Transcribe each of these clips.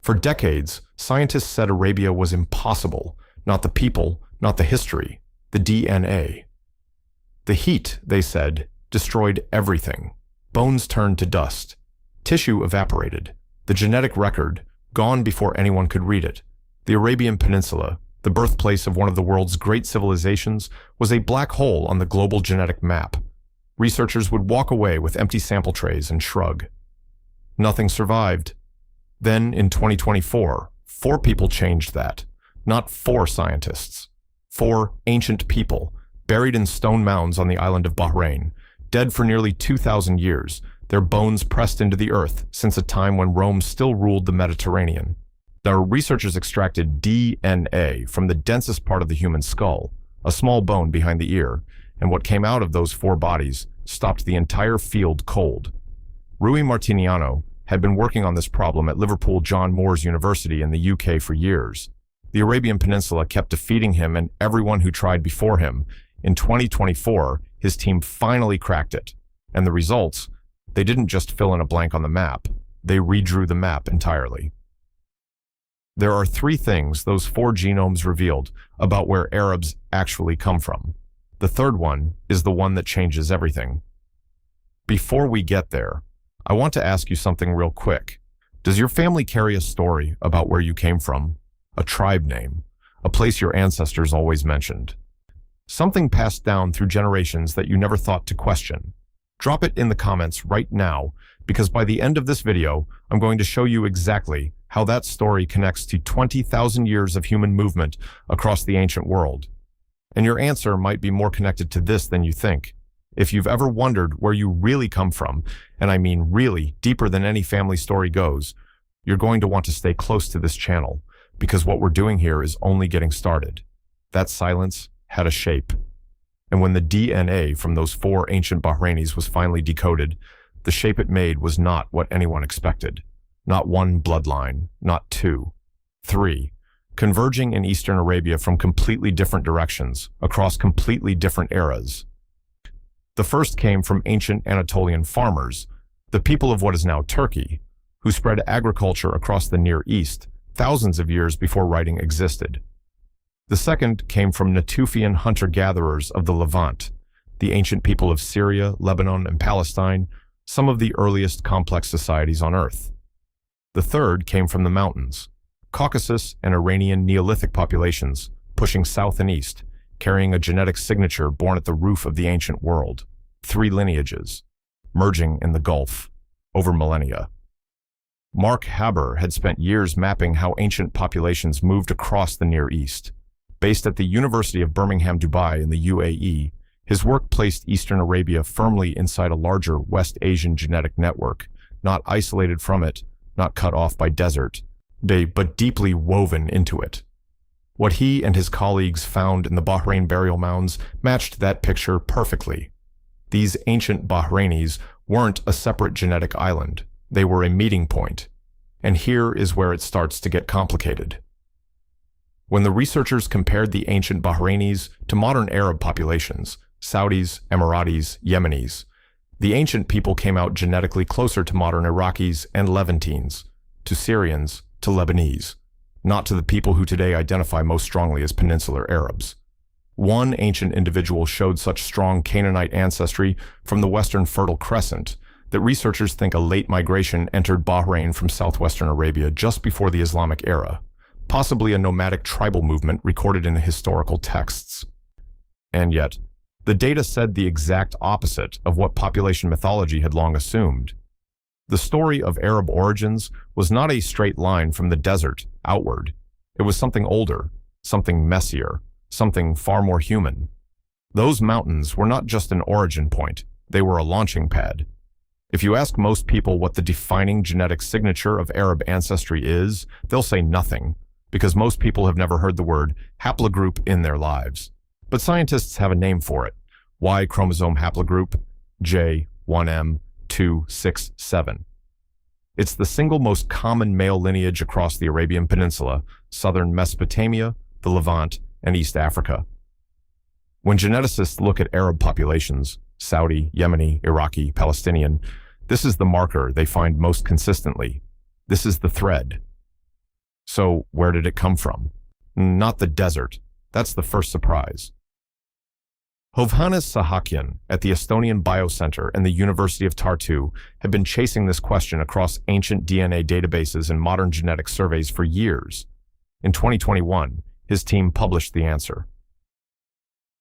For decades, scientists said Arabia was impossible, not the people, not the history, the DNA. The heat, they said, destroyed everything. Bones turned to dust. Tissue evaporated. The genetic record, gone before anyone could read it. The Arabian Peninsula, the birthplace of one of the world's great civilizations, was a black hole on the global genetic map. Researchers would walk away with empty sample trays and shrug. Nothing survived. Then, in 2024, 4 people changed that. Not 4 scientists. 4 ancient people, buried in stone mounds on the island of Bahrain, dead for nearly 2,000 years, their bones pressed into the earth since a time when Rome still ruled the Mediterranean. Our researchers extracted DNA from the densest part of the human skull, a small bone behind the ear, and what came out of those 4 bodies stopped the entire field cold. Rui Martiniano had been working on this problem at Liverpool John Moores University in the UK for years. The Arabian Peninsula kept defeating him and everyone who tried before him. In 2024, his team finally cracked it. And the results, they didn't just fill in a blank on the map, they redrew the map entirely. There are 3 things those 4 genomes revealed about where Arabs actually come from. The third one is the one that changes everything. Before we get there, I want to ask you something real quick. Does your family carry a story about where you came from? A tribe name? A place your ancestors always mentioned? Something passed down through generations that you never thought to question? Drop it in the comments right now, because by the end of this video, I'm going to show you exactly how that story connects to 20,000 years of human movement across the ancient world. And your answer might be more connected to this than you think. If you've ever wondered where you really come from, and I mean really deeper than any family story goes, you're going to want to stay close to this channel, because what we're doing here is only getting started. That silence had a shape. And when the DNA from those 4 ancient Bahrainis was finally decoded, the shape it made was not what anyone expected. Not 1 bloodline, not 2, 3, converging in Eastern Arabia from completely different directions, across completely different eras. The first came from ancient Anatolian farmers, the people of what is now Turkey, who spread agriculture across the Near East thousands of years before writing existed. The second came from Natufian hunter-gatherers of the Levant, the ancient people of Syria, Lebanon, and Palestine, some of the earliest complex societies on Earth. The third came from the mountains, Caucasus and Iranian Neolithic populations, pushing south and east, carrying a genetic signature born at the roof of the ancient world. 3 lineages, merging in the Gulf, over millennia. Mark Haber had spent years mapping how ancient populations moved across the Near East. Based at the University of Birmingham, Dubai in the UAE, his work placed Eastern Arabia firmly inside a larger West Asian genetic network, not isolated from it, not cut off by desert, but deeply woven into it. What he and his colleagues found in the Bahrain burial mounds matched that picture perfectly. These ancient Bahrainis weren't a separate genetic island. They were a meeting point. And here is where it starts to get complicated. When the researchers compared the ancient Bahrainis to modern Arab populations, Saudis, Emiratis, Yemenis, the ancient people came out genetically closer to modern Iraqis and Levantines, to Syrians, to Lebanese, not to the people who today identify most strongly as Peninsular Arabs. One ancient individual showed such strong Canaanite ancestry from the Western Fertile Crescent that researchers think a late migration entered Bahrain from southwestern Arabia just before the Islamic era, possibly a nomadic tribal movement recorded in historical texts. And yet, the data said the exact opposite of what population mythology had long assumed. The story of Arab origins was not a straight line from the desert outward. It was something older, something messier, something far more human. Those mountains were not just an origin point, they were a launching pad. If you ask most people what the defining genetic signature of Arab ancestry is, they'll say nothing, because most people have never heard the word haplogroup in their lives. But scientists have a name for it. Y chromosome haplogroup, J1M267. It's the single most common male lineage across the Arabian Peninsula, southern Mesopotamia, the Levant, and East Africa. When geneticists look at Arab populations, Saudi, Yemeni, Iraqi, Palestinian, this is the marker they find most consistently. This is the thread. So where did it come from? Not the desert. That's the first surprise. Hovhannes Sahakian at the Estonian Biocenter and the University of Tartu have been chasing this question across ancient DNA databases and modern genetic surveys for years. In 2021, his team published the answer.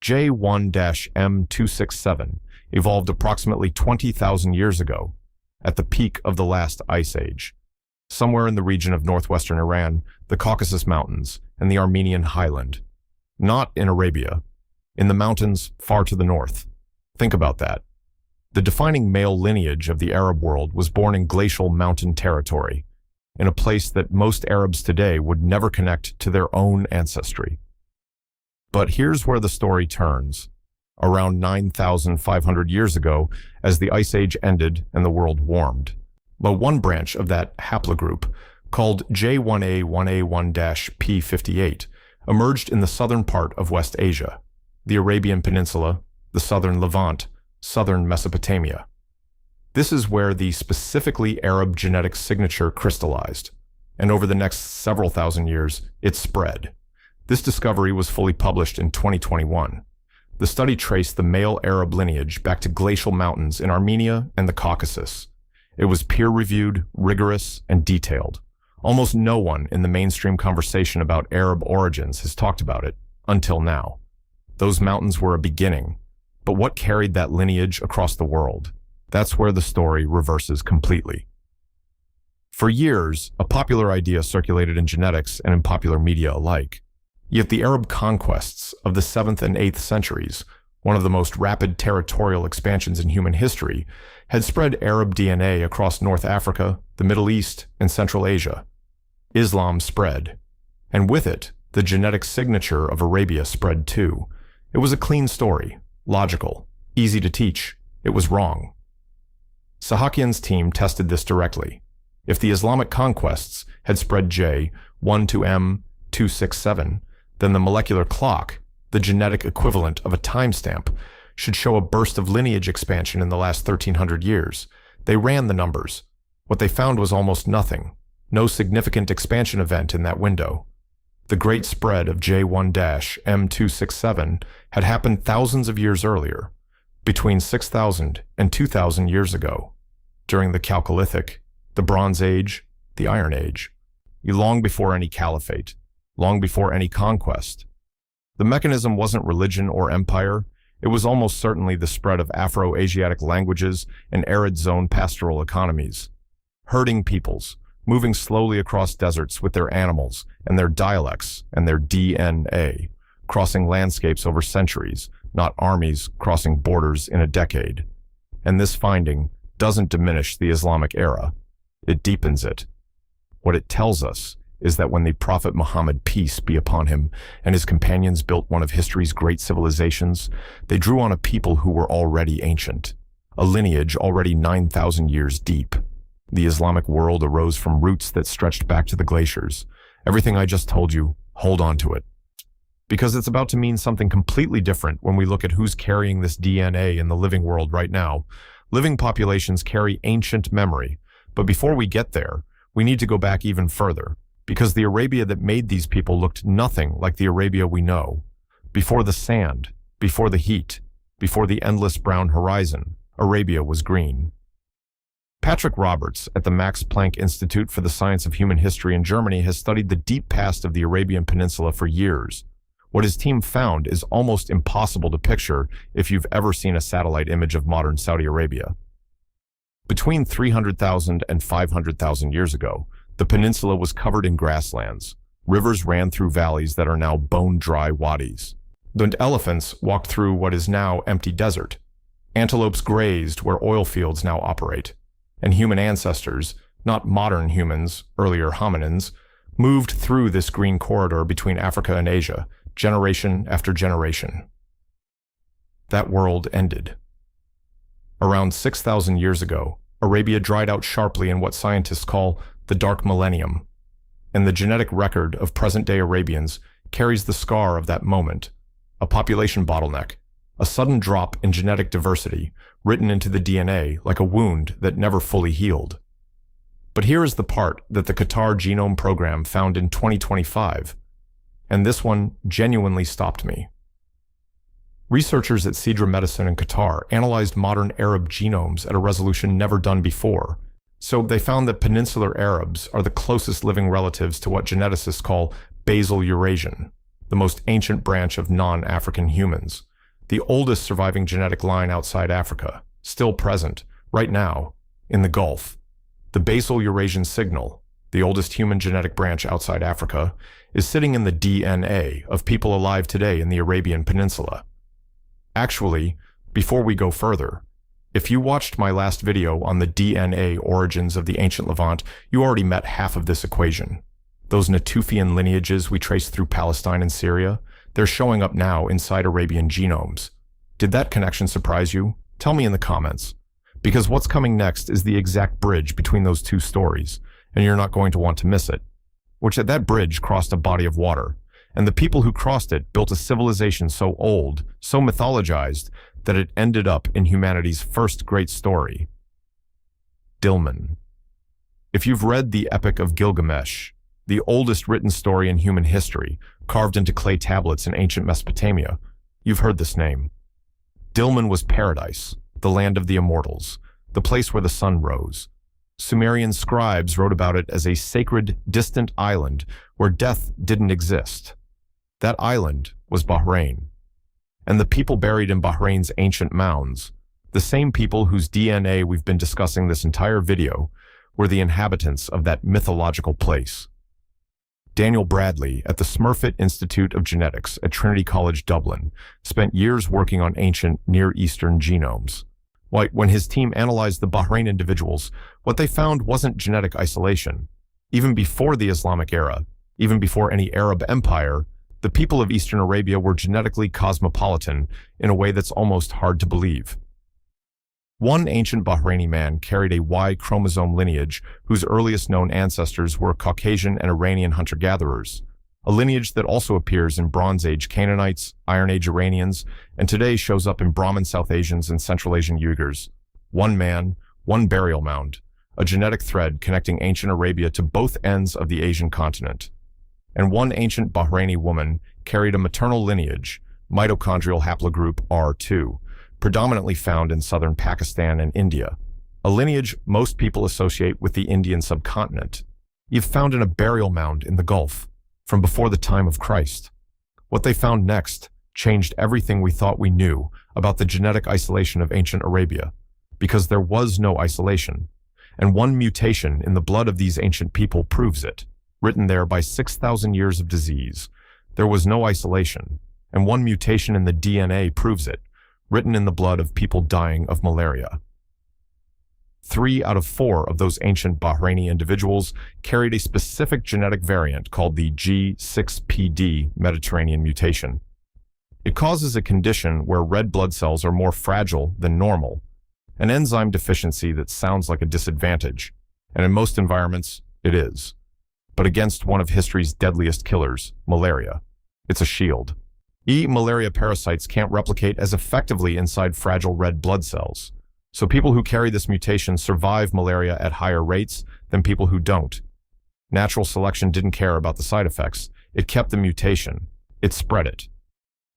J1-M267 evolved approximately 20,000 years ago, at the peak of the last ice age, somewhere in the region of northwestern Iran, the Caucasus Mountains, and the Armenian highland. Not in Arabia, in the mountains far to the north. Think about that. The defining male lineage of the Arab world was born in glacial mountain territory, in a place that most Arabs today would never connect to their own ancestry. But here's where the story turns. Around 9,500 years ago, as the Ice Age ended and the world warmed. But one branch of that haplogroup, called J1A1A1-P58, emerged in the southern part of West Asia, the Arabian Peninsula, the southern Levant, southern Mesopotamia. This is where the specifically Arab genetic signature crystallized, and over the next several thousand years, it spread. This discovery was fully published in 2021. The study traced the male Arab lineage back to glacial mountains in Armenia and the Caucasus. It was peer-reviewed, rigorous, and detailed. Almost no one in the mainstream conversation about Arab origins has talked about it, until now. Those mountains were a beginning, but what carried that lineage across the world? That's where the story reverses completely. For years, a popular idea circulated in genetics and in popular media alike. Yet the Arab conquests of the 7th and 8th centuries, one of the most rapid territorial expansions in human history, had spread Arab DNA across North Africa, the Middle East, and Central Asia. Islam spread, and with it, the genetic signature of Arabia spread too. It was a clean story, logical, easy to teach. It was wrong. Sahakian's team tested this directly. If the Islamic conquests had spread J1-M267, then the molecular clock, the genetic equivalent of a timestamp, should show a burst of lineage expansion in the last 1,300 years. They ran the numbers. What they found was almost nothing. No significant expansion event in that window. The great spread of J1-M267 had happened thousands of years earlier, between 6,000 and 2,000 years ago, during the Chalcolithic, the Bronze Age, the Iron Age, long before any caliphate, long before any conquest. The mechanism wasn't religion or empire. It was almost certainly the spread of Afro-Asiatic languages and arid zone pastoral economies. Herding peoples, moving slowly across deserts with their animals and their dialects and their DNA, crossing landscapes over centuries, not armies crossing borders in a decade. And this finding doesn't diminish the Islamic era. It deepens it. What it tells us is that when the Prophet Muhammad, peace be upon him, and his companions built one of history's great civilizations, they drew on a people who were already ancient, a lineage already 9,000 years deep. The Islamic world arose from roots that stretched back to the glaciers. Everything I just told you, hold on to it. Because it's about to mean something completely different when we look at who's carrying this DNA in the living world right now. Living populations carry ancient memory, but before we get there, we need to go back even further. Because the Arabia that made these people looked nothing like the Arabia we know. Before the sand, before the heat, before the endless brown horizon, Arabia was green. Patrick Roberts at the Max Planck Institute for the Science of Human History in Germany has studied the deep past of the Arabian Peninsula for years. What his team found is almost impossible to picture if you've ever seen a satellite image of modern Saudi Arabia. Between 300,000 and 500,000 years ago, the peninsula was covered in grasslands. Rivers ran through valleys that are now bone-dry wadis. And elephants walked through what is now empty desert. Antelopes grazed where oil fields now operate. And human ancestors, not modern humans, earlier hominins, moved through this green corridor between Africa and Asia, generation after generation. That world ended. Around 6,000 years ago, Arabia dried out sharply in what scientists call the Dark Millennium, and the genetic record of present-day Arabians carries the scar of that moment, a population bottleneck, a sudden drop in genetic diversity written into the DNA like a wound that never fully healed. But here is the part that the Qatar Genome Program found in 2025, and this one genuinely stopped me. Researchers at Sidra Medicine in Qatar analyzed modern Arab genomes at a resolution never done before, so they found that peninsular Arabs are the closest living relatives to what geneticists call basal Eurasian, the most ancient branch of non-African humans, the oldest surviving genetic line outside Africa, still present, right now, in the Gulf. The basal Eurasian signal, the oldest human genetic branch outside Africa, is sitting in the DNA of people alive today in the Arabian Peninsula. Actually, before we go further, if you watched my last video on the DNA origins of the ancient Levant, you already met half of this equation. Those Natufian lineages we traced through Palestine and Syria, they're showing up now inside Arabian genomes. Did that connection surprise you? Tell me in the comments. Because what's coming next is the exact bridge between those two stories, and you're not going to want to miss it. Which at that bridge crossed a body of water, and the people who crossed it built a civilization so old, so mythologized, that it ended up in humanity's first great story. Dilmun. If you've read the Epic of Gilgamesh, the oldest written story in human history, carved into clay tablets in ancient Mesopotamia, you've heard this name. Dilmun was paradise, the land of the immortals, the place where the sun rose. Sumerian scribes wrote about it as a sacred, distant island where death didn't exist. That island was Bahrain. And the people buried in Bahrain's ancient mounds, the same people whose DNA we've been discussing this entire video, were the inhabitants of that mythological place. Daniel Bradley at the Smurfit Institute of Genetics at Trinity College Dublin spent years working on ancient Near Eastern genomes. When his team analyzed the Bahrain individuals, what they found wasn't genetic isolation. Even before the Islamic era, even before any Arab empire, the people of Eastern Arabia were genetically cosmopolitan in a way that's almost hard to believe. One ancient Bahraini man carried a Y chromosome lineage whose earliest known ancestors were Caucasian and Iranian hunter-gatherers, a lineage that also appears in Bronze Age Canaanites, Iron Age Iranians, and today shows up in Brahmin South Asians and Central Asian Uyghurs. One man, one burial mound, a genetic thread connecting ancient Arabia to both ends of the Asian continent. And one ancient Bahraini woman carried a maternal lineage, mitochondrial haplogroup R2, predominantly found in southern Pakistan and India, a lineage most people associate with the Indian subcontinent. You've found in a burial mound in the Gulf, from before the time of Christ. What they found next changed everything we thought we knew about the genetic isolation of ancient Arabia, because there was no isolation, and one mutation in the blood of these ancient people proves it, written there by 6,000 years of disease. There was no isolation, and one mutation in the DNA proves it, written in the blood of people dying of malaria. 3 out of 4 of those ancient Bahraini individuals carried a specific genetic variant called the G6PD Mediterranean mutation. It causes a condition where red blood cells are more fragile than normal, an enzyme deficiency that sounds like a disadvantage, and in most environments, it is. But against one of history's deadliest killers, malaria, it's a shield. Malaria parasites can't replicate as effectively inside fragile red blood cells. So people who carry this mutation survive malaria at higher rates than people who don't. Natural selection didn't care about the side effects. It kept the mutation. It spread it.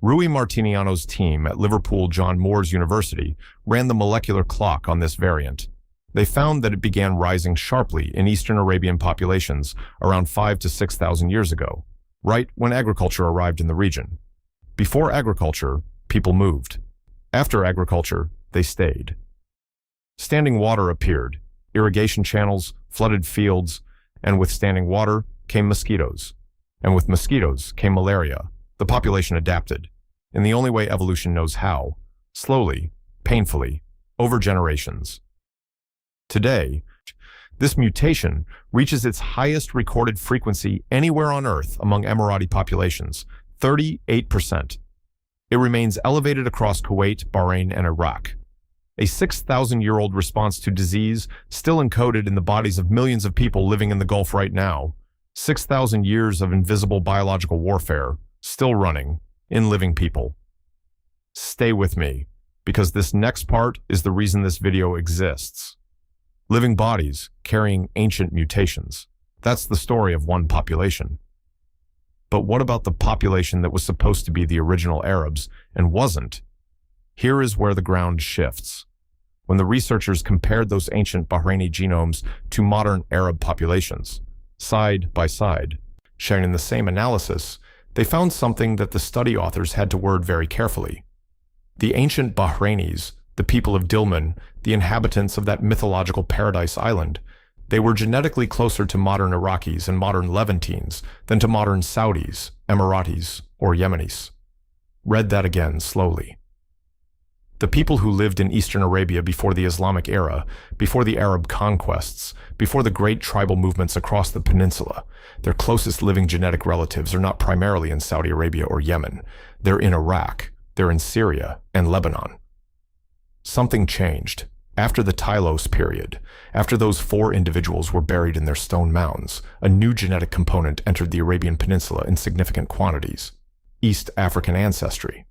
Rui Martiniano's team at Liverpool John Moores University ran the molecular clock on this variant. They found that it began rising sharply in Eastern Arabian populations around 5,000 to 6,000 years ago, right when agriculture arrived in the region. Before agriculture, people moved. After agriculture, they stayed. Standing water appeared, irrigation channels, flooded fields, and with standing water came mosquitoes. And with mosquitoes came malaria. The population adapted, in the only way evolution knows how, slowly, painfully, over generations. Today, this mutation reaches its highest recorded frequency anywhere on Earth among Emirati populations, 38%. It remains elevated across Kuwait, Bahrain, and Iraq. A 6,000-year-old response to disease still encoded in the bodies of millions of people living in the Gulf right now. 6,000 years of invisible biological warfare, still running, in living people. Stay with me, because this next part is the reason this video exists. living bodies carrying ancient mutations. That's the story of one population. But what about the population that was supposed to be the original Arabs and wasn't? Here is where the ground shifts. When the researchers compared those ancient Bahraini genomes to modern Arab populations, side by side, sharing in the same analysis, they found something that the study authors had to word very carefully. The ancient Bahrainis, the people of Dilmun, the inhabitants of that mythological paradise island, they were genetically closer to modern Iraqis and modern Levantines than to modern Saudis, Emiratis, or Yemenis. Read that again slowly. The people who lived in Eastern Arabia before the Islamic era, before the Arab conquests, before the great tribal movements across the peninsula, their closest living genetic relatives are not primarily in Saudi Arabia or Yemen. They're in Iraq, they're in Syria and Lebanon. Something changed. After the Tylos period, after those 4 individuals were buried in their stone mounds, a new genetic component entered the Arabian Peninsula in significant quantities: East African ancestry.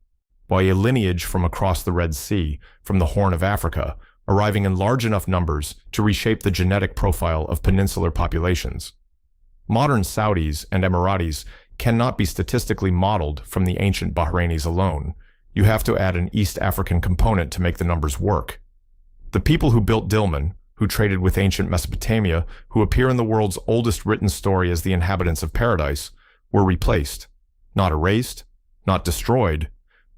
By a lineage from across the Red Sea, from the Horn of Africa, arriving in large enough numbers to reshape the genetic profile of peninsular populations. Modern Saudis and Emiratis cannot be statistically modeled from the ancient Bahrainis alone. You have to add an East African component to make the numbers work. The people who built Dilmun, who traded with ancient Mesopotamia, who appear in the world's oldest written story as the inhabitants of paradise, were replaced, not erased, not destroyed,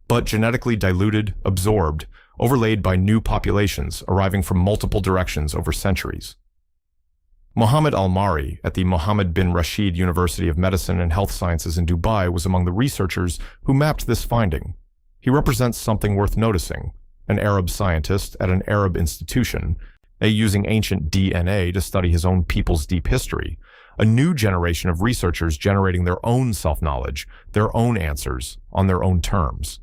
but genetically diluted, absorbed, overlaid by new populations arriving from multiple directions over centuries. Mohammed Al-Mari at the Mohammed bin Rashid University of Medicine and Health Sciences in Dubai was among the researchers who mapped this finding. He represents something worth noticing: an Arab scientist at an Arab institution, using ancient DNA to study his own people's deep history, a new generation of researchers generating their own self-knowledge, their own answers, on their own terms.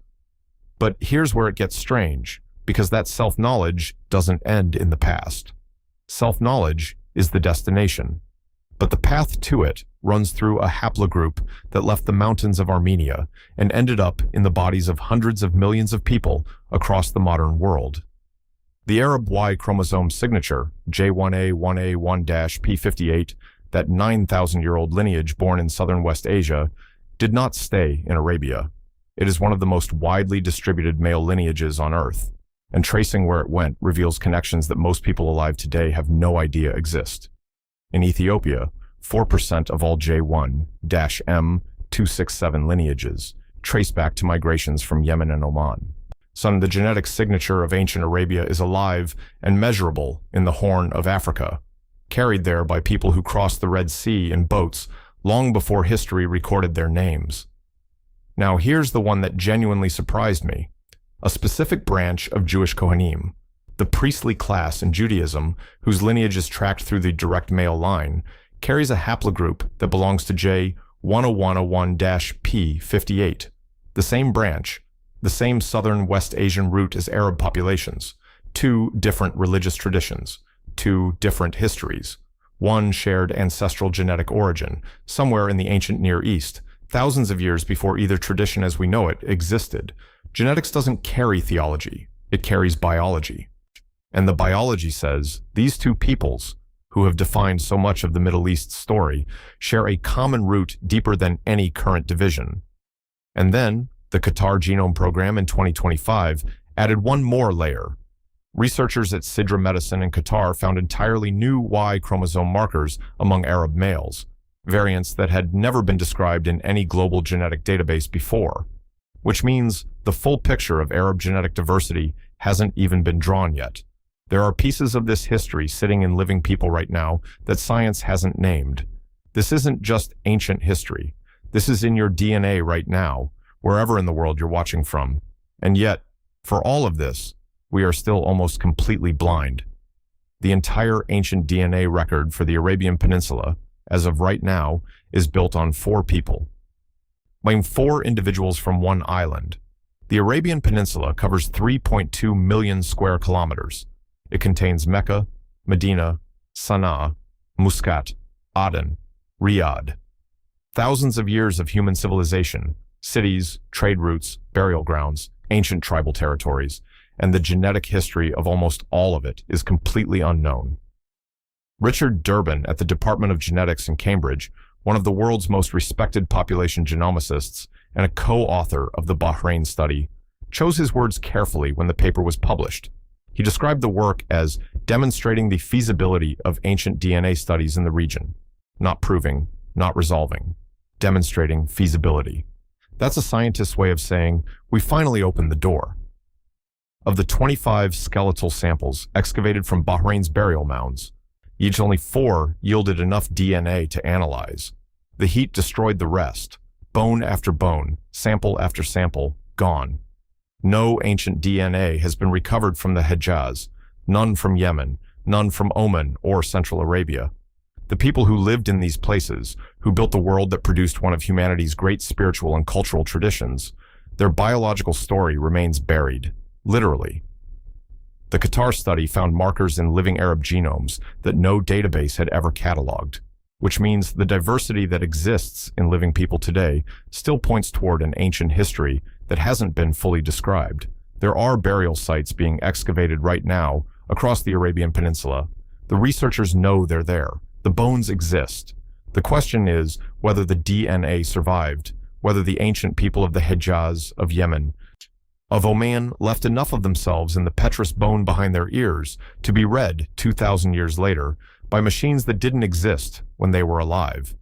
But here's where it gets strange, because that self-knowledge doesn't end in the past. Self-knowledge is the destination, but the path to it runs through a haplogroup that left the mountains of Armenia and ended up in the bodies of hundreds of millions of people across the modern world. The Arab Y chromosome signature, J1A1A1-P58, that 9,000-year-old lineage born in southern West Asia, did not stay in Arabia. It is one of the most widely distributed male lineages on Earth, and tracing where it went reveals connections that most people alive today have no idea exist. In Ethiopia, 4% of all J1-M267 lineages trace back to migrations from Yemen and Oman. So the genetic signature of ancient Arabia is alive and measurable in the Horn of Africa, carried there by people who crossed the Red Sea in boats long before history recorded their names. Now here's the one that genuinely surprised me. A specific branch of Jewish Kohanim, the priestly class in Judaism, whose lineage is tracked through the direct male line, carries a haplogroup that belongs to J101-P58, the same branch, the same southern West Asian root as Arab populations, 2 different religious traditions, 2 different histories, 1 shared ancestral genetic origin, somewhere in the ancient Near East, thousands of years before either tradition as we know it existed. Genetics doesn't carry theology, it carries biology. And the biology says these 2 peoples, who have defined so much of the Middle East story, share a common root deeper than any current division. And then, the Qatar Genome Program in 2025 added one more layer. Researchers at Sidra Medicine in Qatar found entirely new Y chromosome markers among Arab males, variants that had never been described in any global genetic database before, which means the full picture of Arab genetic diversity hasn't even been drawn yet. There are pieces of this history sitting in living people right now that science hasn't named. This isn't just ancient history. This is in your DNA right now, wherever in the world you're watching from. And yet, for all of this, we are still almost completely blind. The entire ancient DNA record for the Arabian Peninsula, as of right now, is built on 4 people. I mean, 4 individuals from one island. The Arabian Peninsula covers 3.2 million square kilometers. It contains Mecca, Medina, Sana'a, Muscat, Aden, Riyadh. Thousands of years of human civilization, cities, trade routes, burial grounds, ancient tribal territories, and the genetic history of almost all of it is completely unknown. Richard Durbin at the Department of Genetics in Cambridge, one of the world's most respected population genomicists and a co-author of the Bahrain study, chose his words carefully when the paper was published. He described the work as demonstrating the feasibility of ancient DNA studies in the region. Not proving, not resolving. Demonstrating feasibility. That's a scientist's way of saying, we finally opened the door. Of the 25 skeletal samples excavated from Bahrain's burial mounds, each only 4 yielded enough DNA to analyze. The heat destroyed the rest. Bone after bone, sample after sample, gone. No ancient DNA has been recovered from the Hejaz, none from Yemen, none from Oman or Central Arabia. The people who lived in these places, who built the world that produced one of humanity's great spiritual and cultural traditions, their biological story remains buried, literally. The Qatar study found markers in living Arab genomes that no database had ever cataloged, which means the diversity that exists in living people today still points toward an ancient history that hasn't been fully described. There are burial sites being excavated right now across the Arabian Peninsula. The researchers know they're there. The bones exist. The question is whether the DNA survived, whether the ancient people of the Hejaz, of Yemen, of Oman left enough of themselves in the petrous bone behind their ears to be read 2,000 years later by machines that didn't exist when they were alive.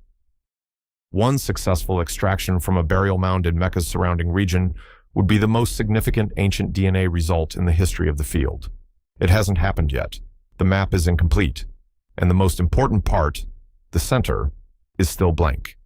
One successful extraction from a burial mound in Mecca's surrounding region would be the most significant ancient DNA result in the history of the field. It hasn't happened yet. The map is incomplete. And the most important part, the center, is still blank.